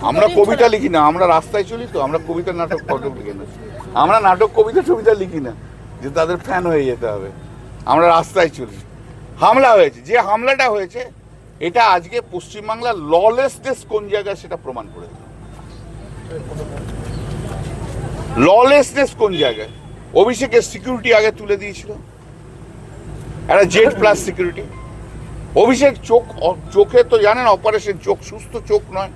আমরা কবিতা লিখি না, আমরা রাস্তায় চলি তো, আমরা কবিতা নাটক ফটক লিখি না, আমরা নাটক কবিতা টবিতা লিখি না যে তাদের ফ্যান হয়ে যেতে হবে। আমরা রাস্তায় চলি। হামলা হয়েছে, যে হামলাটা হয়েছে এটা আজকে পশ্চিমবাংলার ললেসনেস কোন জায়গায় সেটা প্রমাণ করে দিল। ললেসনেস কোন জায়গায়? অভিষেকের সিকিউরিটি আগে তুলে দিয়েছিল, একটা জেড প্লাস সিকিউরিটি। অভিষেক চোখে তো জানেন অপারেশন, চোখ সুস্থ চোখ নয়,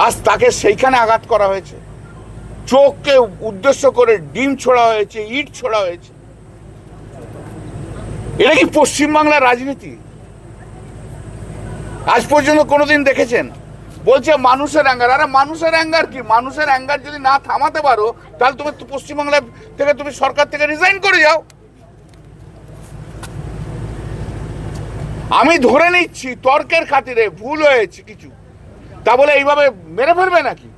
আজ তাকে সেইখানে আঘাত করা হয়েছে। চোখকে উদ্দেশ্য করে ডিম ছোড়া হয়েছে, ইট ছোড়া হয়েছে। এটা কি পশ্চিমবাংলার রাজনীতি? আজ পর্যন্ত কোনোদিন দেখেছেন? বলছে মানুষের অ্যাঙ্গার। আরে মানুষের অ্যাঙ্গার কি? মানুষের অ্যাঙ্গার যদি না থামাতে পারো তাহলে তুমি পশ্চিমবাংলা থেকে, তুমি সরকার থেকে রিজাইন করে যাও। আমি ধরে নিচ্ছি তর্কের খাতিরে ভুল হয়েছে কিছু, তা বলে এইভাবে মেরে ফেলবে নাকি?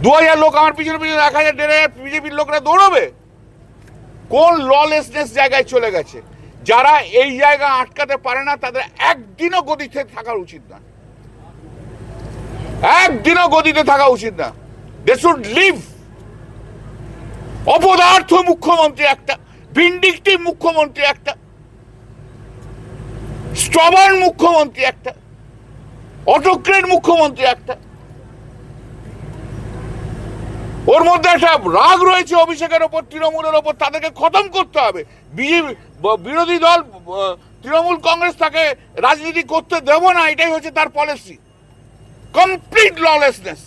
2000 লোক আমার পিছনে পিছনে 1000 1,500 বিজেপির লোকরা দৌড়বে? কোন ললেসনেস জায়গায় চলে গেছে? যারা এই জায়গা আটকাতে পারে না তাদের একদিনও গদিতে থাকা উচিত না, একদিনও গদিতে থাকা উচিত না। They should leave. অপদার্থ মুখ্যমন্ত্রী একটা, ভিন্ডিকটিভ মুখ্যমন্ত্রী একটা, স্ট্রবার্ন মুখ্যমন্ত্রী একটা, অটোক্রেট মুখ্যমন্ত্রী একটা। ওর মধ্যে একটা রাগ রয়েছে অভিষেকের ওপর, তৃণমূলের ওপর, তাদেরকে খতম করতে হবে। বিরোধী দল তৃণমূল কংগ্রেস তাকে রাজনীতি করতে দেব না, এটাই হচ্ছে তার policy. Complete lawlessness,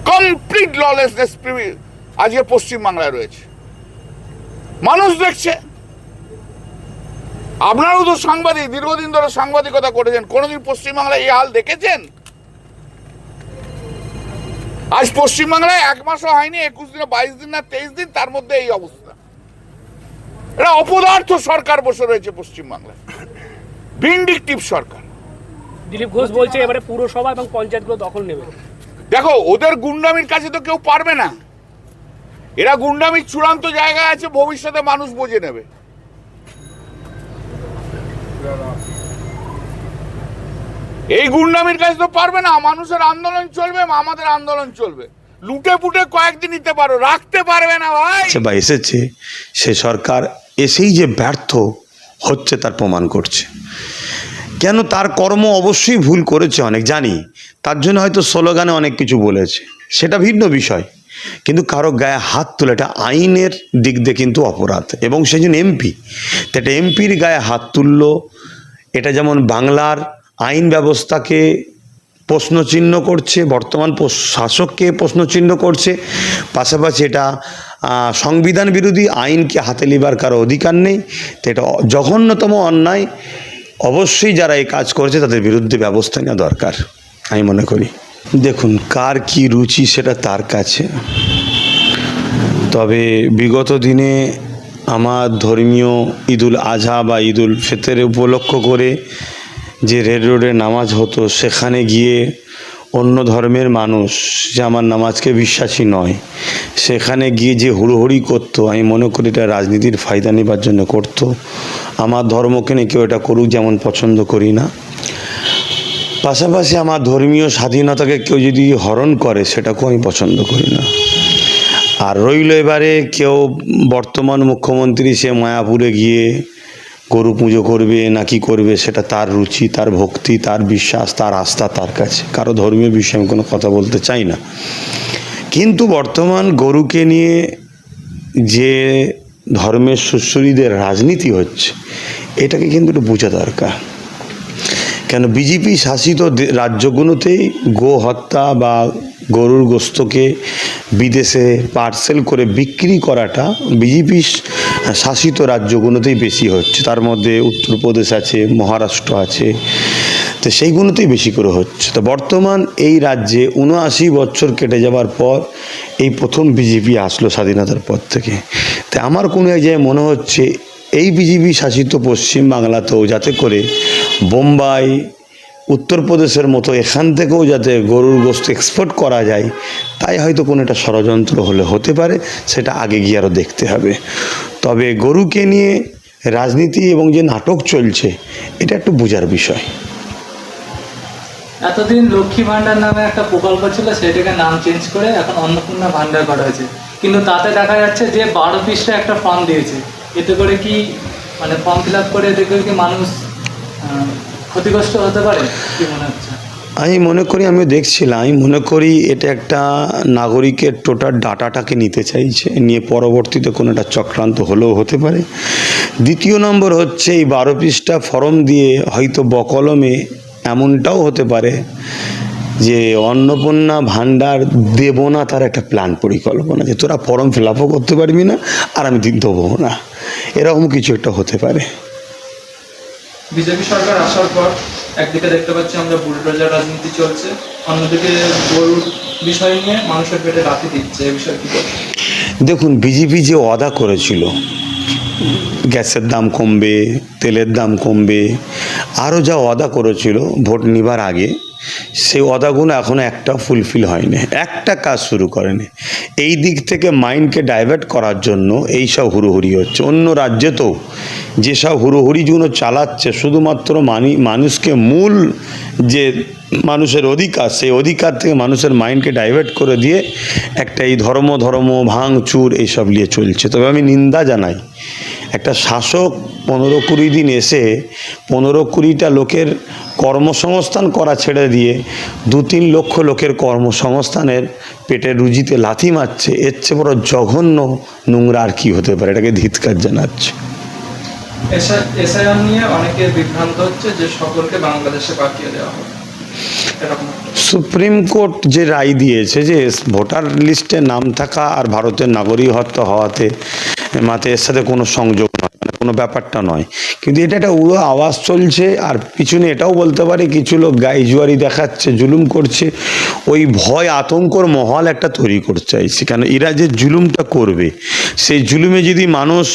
complete lawlessness আজকে পশ্চিমবাংলায় রয়েছে। মানুষ দেখছে। আপনারাও তো সাংবাদিক, দীর্ঘদিন ধরে সাংবাদিকতা করেছেন, কোনোদিন পশ্চিমবাংলায় এই হাল দেখেছেন? আজ পশ্চিমবাংলায় 1 মাসও হয়নি, 21 দিনে, 22 দিন না 23 দিন, তার মধ্যে এই অবস্থা। এটা অপদার্থ সরকার বসে রয়েছে পশ্চিমবাংলায়, ভিন্ডিকটিভ সরকার। দিলীপ ঘোষ বলছে এবারে পুরসভা এবং পঞ্চায়েতগুলো দখল নেবে। দেখো, ওদের গুন্ডামির কাছে তো কেউ পারবে না। এরা গুন্ডামির চূড়ান্ত জায়গায় আছে, ভবিষ্যতে মানুষ বুঝে নেবে। এই গুন্ডামির কাছে তো পারবে না। মানুষের আন্দোলন চলবে, আমাদের আন্দোলন চলবে। লুটে পুটে কয়েকদিন নিতে পারো, রাখতে পারবে না ভাই। বা এসেছে, সে সরকার এসেই যে ব্যর্থ হচ্ছে তার প্রমাণ করছে। কেন? তার কর্ম অবশ্যই ভুল করেছে, অনেক জানি, তার জন্য হয়তো স্লোগানে অনেক কিছু বলেছে, সেটা ভিন্ন বিষয়। কিন্তু কারো গায়ে হাত তোলা এটা আইনের দিক দিয়ে কিন্তু অপরাধ, এবং সেই জন্য এমপি, তো একটা এমপির গায়ে হাত তুললো, এটা যেমন বাংলার আইন ব্যবস্থাকে প্রশ্নচিহ্ন করছে, বর্তমান শাসককে প্রশ্নচিহ্ন করছে, পাশাপাশি এটা সংবিধান বিরোধী, আইনকে হাতে নেবার কারো অধিকার নেই। তো এটা জঘন্যতম অন্যায়। অবশ্যই যারা এই কাজ করেছে তাদের বিরুদ্ধে ব্যবস্থা নেওয়া দরকার আমি মনে করি। দেখুন, কার কি রুচি সেটা তার কাছে, তবে বিগত দিনে আমার ধর্মীয় ঈদুল আজহা বা ঈদুল ফিতর উপলক্ষ করে যে রেড রোডে নামাজ হতো, সেখানে গিয়ে অন্য ধর্মের মানুষ যে আমার নামাজকে বিশ্বাসী নয়, সেখানে গিয়ে যে হুড়োহুড়ি করতো, আমি মনে করি এটা রাজনীতির ফায়দা নেবার জন্য করতো। আমার ধর্মকে নিয়ে কেউ এটা করুক, যেমন পছন্দ করি না। পাশাপাশি আমার ধর্মীয় স্বাধীনতাকে কেউ যদি হরণ করে, সেটাকেও আমি পছন্দ করি না। আর রইল এবারে কেউ বর্তমান মুখ্যমন্ত্রী, সে মায়াপুরে গিয়ে গরু পুজো করবে না কি করবে, সেটা তার রুচি, তার ভক্তি, তার বিশ্বাস, তার আস্থা তার কাছে। কারো ধর্মীয় বিষয়ে আমি কোনো কথা বলতে চাই না। কিন্তু বর্তমান গরুকে নিয়ে যে ধর্মের সুশ্রীদের রাজনীতি হচ্ছে, এটাকে কিন্তু একটু বোঝা দরকার। কেন? বিজেপি শাসিত রাজ্যগুলোতেই গো হত্যা বা গরুর গোশতকে বিদেশে পার্সেল করে বিক্রি করাটা বিজেপি শাসিত রাজ্যগুলোতেই বেশি হচ্ছে। তার মধ্যে উত্তরপ্রদেশ আছে, মহারাষ্ট্র আছে, তো সেইগুলোতেই বেশি করে হচ্ছে। তো বর্তমান এই রাজ্যে 79 বছর কেটে যাওয়ার পর এই প্রথম বিজেপি আসলো স্বাধীনতার পর থেকে। তো আমার কোনো এক জায়গায় মনে হচ্ছে এই বিজেপি শাসিত পশ্চিমবাংলাতেও যাতে করে বোম্বাই, উত্তরপ্রদেশের মতো এখান থেকেও যাতে গরুর গোশত এক্সপোর্ট করা যায়, তাই হয়তো কোনো একটা ষড়যন্ত্র হতে পারে। সেটা আগে গিয়ে আরও দেখতে হবে। তবে গরুকে নিয়ে রাজনীতি এবং যে নাটক চলছে, এটা একটু বোঝার বিষয়। এতদিন লক্ষ্মী ভান্ডার নামে একটা প্রকল্প ছিল, সেটাকে নাম চেঞ্জ করে এখন অন্নপূর্ণা ভান্ডার করা হয়েছে, কিন্তু তাতে দেখা যাচ্ছে যে 12 পৃষ্ঠা একটা ফর্ম দিয়েছে। এতে করে কি মানে ফর্ম ফিল আপ করে এতে করে কি মানুষ ক্ষতিগ্রস্ত হতে পারে, কি মনে হচ্ছে? আমি মনে করি এটা একটা নাগরিকের টোটাল ডাটাটাকে নিতে চাইছে, নিয়ে পরবর্তীতে কোনো একটা চক্রান্ত হলেও হতে পারে। দ্বিতীয় নম্বর হচ্ছে এই 12 পৃষ্ঠা ফর্ম দিয়ে হয়তো বকলমে এমনটাও হতে পারে যে অন্নপূর্ণা ভান্ডার দেব না, তার একটা প্ল্যান পরিকল্পনা, যে তোরা ফর্ম ফিল আপও করতে পারবি না আর আমি দেবো না, এরকম কিছু একটা হতে পারে। বিজেপি সরকার আসার পর একদিকে দেখতে পাচ্ছি আমরা বুলডোজার রাজনীতি চলছে, অন্যদিকে গরুর বিষয় নিয়ে মানুষের পেটে লাথি দিচ্ছে, এই বিষয়ে কি বলবেন? দেখুন, বিজেপি যে ওয়াদা করেছিল গ্যাসের দাম কমবে, তেলের দাম কমবে, আরও যা ওয়াদা করেছিল ভোট নিবার আগে, সেই ওয়াদাগুলো এখনও একটা ফুলফিল হয়নি, একটা কাজ শুরু করেনি। এই দিক থেকে মাইন্ডকে ডাইভার্ট করার জন্য এই সব হুড়োহুড়ি হচ্ছে। অন্য রাজ্যেতেও যেসব হুড়োহুড়িগুলো চালাচ্ছে শুধুমাত্র মানুষকে মূল যে মানুষের অধিকার, সেই অধিকার থেকে মানুষের মাইন্ডকে ডাইভার্ট করে দিয়ে একটা এই ধর্ম ভাঙচুর এইসব নিয়ে চলছে। তবে আমি নিন্দা জানাই, একটা শাসক 15-20 দিন এসে 15-20টা লোকের কর্মসংস্থান করা ছেড়ে দিয়ে 2-3 লক্ষ লোকের কর্মসংস্থানের পেটের রুজিতে লাথি মারছে, এর চেয়ে বড় জঘন্য নোংরা আর কি হতে পারে? এটাকে ধিক্কার জানাচ্ছে। এসআইআর নিয়ে অনেকে বিভ্রান্ত হচ্ছে যে সকলকে বাংলাদেশে পাঠিয়ে দেওয়া হবে, এরকম সুপ্রিম কোর্ট যে রায় দিয়েছে যে ভোটার লিস্টে নাম থাকা আর ভারতের নাগরিকত্ব হওয়াতে মাতে এর সাথে কোনো সংযোগ নয়, মানে কোনো ব্যাপারটা নয়, কিন্তু এটা একটা উড়ো আওয়াজ চলছে। আর পিছনে এটাও বলতে পারে কিছু লোক গাইজুয়ারি দেখাচ্ছে, জুলুম করছে, ওই ভয় আতঙ্কর মহল একটা তৈরি করতে চাইছে। কেন এরা যে জুলুমটা করবে, সেই জুলুমে যদি মানুষ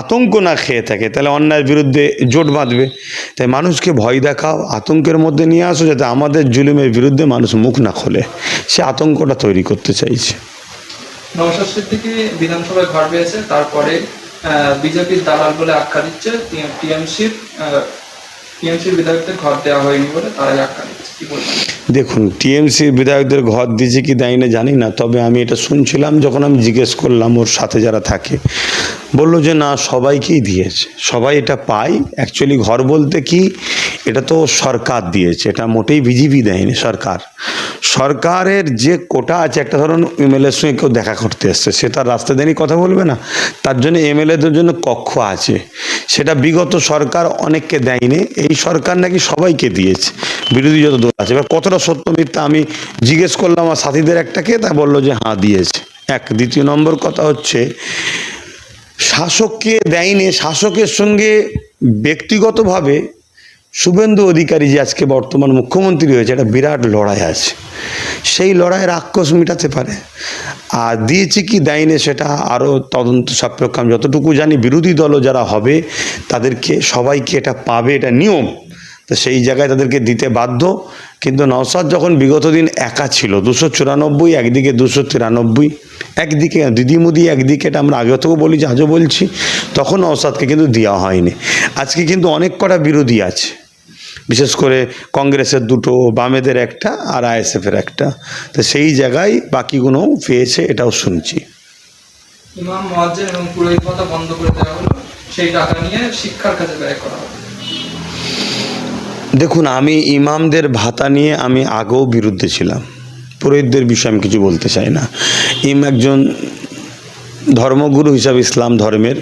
আতঙ্ক না খেয়ে থাকে তাহলে অন্যায়ের বিরুদ্ধে জোট বাঁধবে। তাই মানুষকে ভয় দেখাও, আতঙ্কের মধ্যে নিয়ে আসো, যাতে আমাদের জুলুমের বিরুদ্ধে মানুষ মুখ না খোলে, সে আতঙ্কটা তৈরি করতে চাইছে। নওশাদ সিদ্দিকী বিধানসভায় ঘর পেয়েছে, তারপরে বিজেপির দালাল বলে আখ্যা দিচ্ছে, টিএমসির বিধায়কদের ঘর দেওয়া হয়নি বলে তারাই আখ্যা দিচ্ছে, কি বলবেন? দেখুন, টিএমসির বিধায়কদের ঘর দিয়েছে কি দেয় না জানি না, তবে আমি এটা শুনছিলাম, যখন আমি জিজ্ঞেস করলাম ওর সাথে যারা থাকে, বললো যে না, সবাইকেই দিয়েছে, সবাই এটা পায়। অ্যাকচুয়ালি ঘর বলতে কি, এটা তো সরকার দিয়েছে, এটা মোটেই বিজেপি দেয়নি, সরকারের যে কোটা আছে, একটা ধরুন এমএলএর সঙ্গে কেউ দেখা করতে এসছে, সে তার রাস্তা দেয়নি, কথা বলবে না, তার জন্য এমএলএদের জন্য কক্ষ আছে, সেটা বিগত সরকার অনেককে দেয়নি, এই সরকার নাকি সবাইকে দিয়েছে, বিরোধী যত দল আছে। এবার কতটা সত্য মিথ্যা আমি জিজ্ঞেস করলাম আমার সাথীদের একটাকে, তা বললো যে হ্যাঁ দিয়েছে। দ্বিতীয় নম্বর কথা হচ্ছে, শাসককে দেয়নি, শাসকের সঙ্গে ব্যক্তিগতভাবে শুভেন্দু অধিকারী যে আজকে বর্তমান মুখ্যমন্ত্রী হয়েছে, একটা বিরাট লড়াই আছে, সেই লড়াইয়ের আক্রোশ মেটাতে পারে। আর দিয়েছে কি দেয়নি সেটা আরও তদন্ত সাপেক্ষ। আমি যতটুকু জানি বিরোধী দলও যারা হবে তাদেরকে সবাইকে এটা পাবে, এটা নিয়ম, তো সেই জায়গায় তাদেরকে দিতে বাধ্য। কিন্তু নওশাদ যখন বিগত দিন একা ছিল, 294, একদিকে 293, একদিকে দিদিমুদি, একদিকে, এটা আমরা আগে থেকেও বলি, আজও বলছি, তখন নওশাদকে কিন্তু দেওয়া হয়নি। আজকে কিন্তু অনেক কটা বিরোধী আছে, বিশেষ করে কংগ্রেসের 2টো, বামেদের 1টা আর আইএসএফের 1টা, তো সেই জায়গায় বাকিগুলো পেয়েছে, এটাও শুনছি। ইমাম, মুয়াজ্জিন এবং পুরোহিত ভাতা বন্ধ করে দেওয়া হলো, সেই টাকা নিয়ে শিক্ষার কাজে ব্যয় করা হবে। দেখুন, আমি ইমামদের ভাতা নিয়ে আমি আগেও বিরুদ্ধে ছিলাম, পুরোহিতদের বিষয়ে আমি কিছু বলতে চাই না। একজন ধর্মগুরু হিসাবে ইসলাম ধর্মের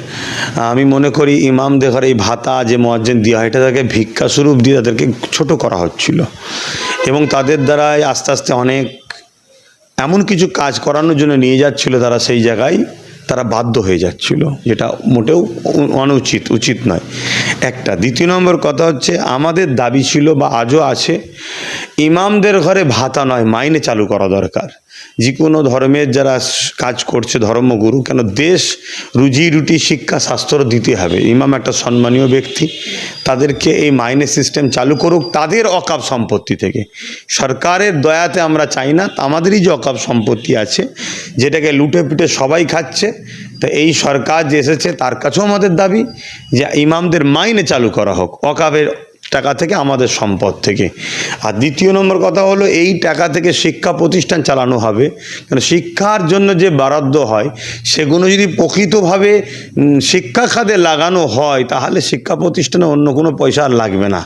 আমি মনে করি ইমামদের ঘরে এই ভাতা যে মুয়াজ্জিন দেওয়া হয়, এটা তাদেরকে ভিক্ষা স্বরূপ দিয়ে তাদেরকে ছোট করা হচ্ছিল, এবং তাদের দ্বারাই আস্তে আস্তে অনেক এমন কিছু কাজ করানোর জন্য নিয়ে যাচ্ছিল, তারা সেই জায়গায় তারা বাধ্য হয়ে যাচ্ছিল, যেটা মোটেও উচিত নয়। দ্বিতীয় নম্বর কথা হচ্ছে, আমাদের দাবি ছিল বা আজও আছে, ইমামদের ঘরে ভাতা নয়, মাইনে চালু করা দরকার। যে কোনো ধর্মের যারা কাজ করছে, ধর্মগুরু, কেন দেশ রুজি রুটি শিক্ষা স্বাস্থ্য দিতে হবে, ইমাম একটা সম্মানীয় ব্যক্তি, তাদেরকে এই মাইনে সিস্টেম চালু করুক তাদের অকাপ সম্পত্তি থেকে। সরকারের দয়াতে আমরা চাই না, আমাদেরই যে অকাপ সম্পত্তি আছে, যেটাকে লুটে পুটে সবাই খাচ্ছে, তো এই সরকার যে এসেছে তার কাছেও আমাদের দাবি যে ইমামদের মাইনে চালু করা হোক, অকাপের টাকা থেকে, আমাদের সম্পদ থেকে। আর দ্বিতীয় নম্বর কথা হলো, এই টাকা থেকে শিক্ষা প্রতিষ্ঠান চালানো হবে। কারণ শিক্ষার জন্য যে বরাদ্দ হয় সেগুলো যদি প্রকৃতভাবে শিক্ষা খাতে লাগানো হয় তাহলে শিক্ষা প্রতিষ্ঠানে অন্য কোনো পয়সা আর লাগবে না।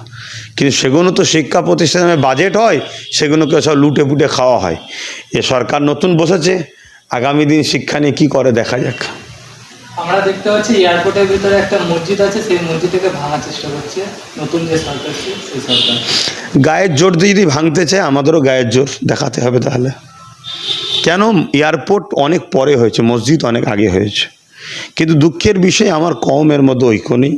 কিন্তু সেগুলো তো শিক্ষা প্রতিষ্ঠানের বাজেট হয়, সেগুলোকে সব লুটে পুটে খাওয়া হয়। এ সরকার নতুন বসেছে, আগামী দিন শিক্ষা নিয়ে কী করে দেখা যাক। আমরা দেখতে পাচ্ছি এয়ারপোর্টের ভিতরে একটা মসজিদ আছে, সেই মসজিদটাকে ভাঙার চেষ্টা করছে নতুন যে সরকার, সেই সরকার। গায়ের জোর দিয়ে যদি ভাঙতে চায় আমাদেরও গায়ের জোর দেখাতে হবে তাহলে। কেন, এয়ারপোর্ট অনেক পরে হয়েছে, মসজিদ অনেক আগে হয়েছে। কিন্তু দুঃখের বিষয় আমার কমের মধ্যে ঐক্য নেই।